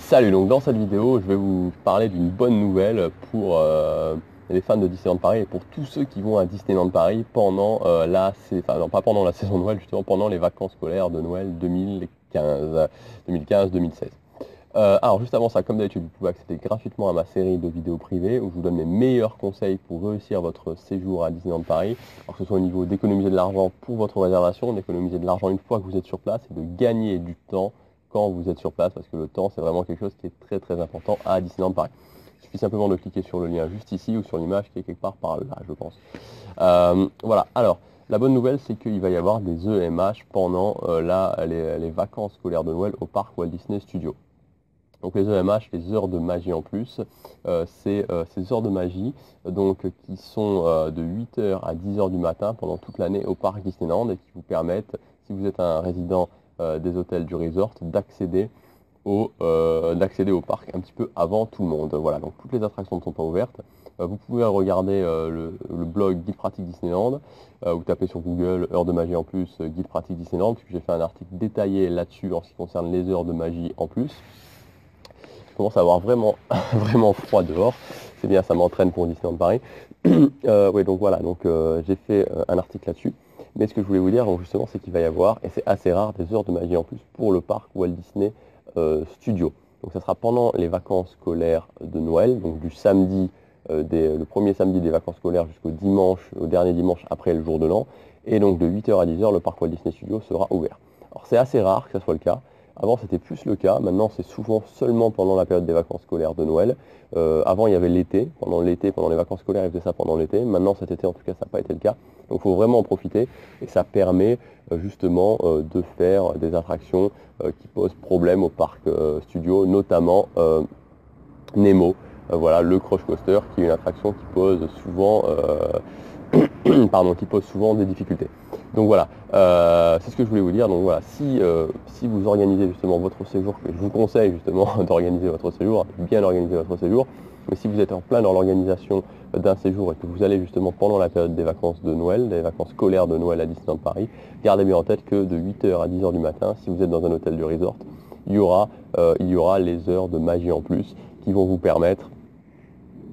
Salut, donc dans cette vidéo, je vais vous parler d'une bonne nouvelle pour les fans de Disneyland Paris et pour tous ceux qui vont à Disneyland Paris pendant non, pas pendant la saison de Noël, justement pendant les vacances scolaires de Noël 2015-2016. Alors juste avant ça, comme d'habitude, vous pouvez accéder gratuitement à ma série de vidéos privées où je vous donne mes meilleurs conseils pour réussir votre séjour à Disneyland Paris, alors que ce soit au niveau d'économiser de l'argent pour votre réservation, d'économiser de l'argent une fois que vous êtes sur place et de gagner du temps quand vous êtes sur place, parce que le temps c'est vraiment quelque chose qui est très très important à Disneyland Paris. Il suffit simplement de cliquer sur le lien juste ici ou sur l'image qui est quelque part par là, je pense. Voilà, alors la bonne nouvelle c'est qu'il va y avoir des EMH pendant les vacances scolaires de Noël au parc Walt Disney Studios. Donc les EMH, les heures de magie en plus, c'est ces heures de magie donc, qui sont de 8h à 10h du matin pendant toute l'année au parc Disneyland et qui vous permettent, si vous êtes un résident des hôtels du resort, d'accéder au parc un petit peu avant tout le monde. Voilà, donc toutes les attractions ne sont pas ouvertes. Vous pouvez regarder le blog Guide Pratique Disneyland, vous tapez sur Google heures de magie en plus, Guide Pratique Disneyland, puisque j'ai fait un article détaillé là-dessus en ce qui concerne les heures de magie en plus. Je commence à avoir vraiment, vraiment froid dehors. C'est bien, ça m'entraîne pour Disneyland Paris. Oui, donc voilà, j'ai fait un article là-dessus. Mais ce que je voulais vous dire, donc justement, c'est qu'il va y avoir, et c'est assez rare, des heures de magie en plus pour le parc Walt Disney Studios. Donc ça sera pendant les vacances scolaires de Noël, donc du samedi, le premier samedi des vacances scolaires jusqu'au dimanche, au dernier dimanche après le jour de l'an. Et donc de 8h à 10h, le parc Walt Disney Studios sera ouvert. Alors c'est assez rare que ça soit le cas. Avant, c'était plus le cas. Maintenant, c'est souvent seulement pendant la période des vacances scolaires de Noël. Avant, il y avait l'été. Pendant les vacances scolaires, ils faisaient ça pendant l'été. Maintenant, cet été, en tout cas, ça n'a pas été le cas. Donc, il faut vraiment en profiter. Et ça permet justement de faire des attractions qui posent problème au parc studio, notamment Nemo. Voilà, le Crush Coaster, qui est une attraction qui pose souvent des difficultés. Donc voilà, c'est ce que je voulais vous dire. Donc voilà, si vous organisez justement votre séjour, que je vous conseille justement d'organiser votre séjour, bien organiser votre séjour, mais si vous êtes en plein dans l'organisation d'un séjour et que vous allez justement pendant la période des vacances de Noël, des vacances scolaires de Noël à Disneyland Paris, gardez bien en tête que de 8h à 10h du matin, si vous êtes dans un hôtel du resort, il y aura les heures de magie en plus qui vont vous permettre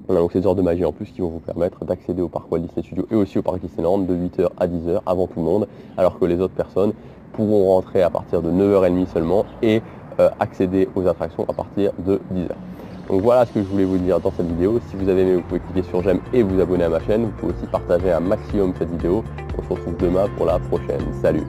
donc ces heures de magie en plus qui vont vous permettre d'accéder au parc Walt Disney Studios et aussi au parc Disneyland de 8h à 10h avant tout le monde, alors que les autres personnes pourront rentrer à partir de 9h30 seulement et accéder aux attractions à partir de 10h. Donc voilà ce que je voulais vous dire dans cette vidéo. Si vous avez aimé, vous pouvez cliquer sur j'aime et vous abonner à ma chaîne. Vous pouvez aussi partager un maximum cette vidéo. On se retrouve demain pour la prochaine. Salut!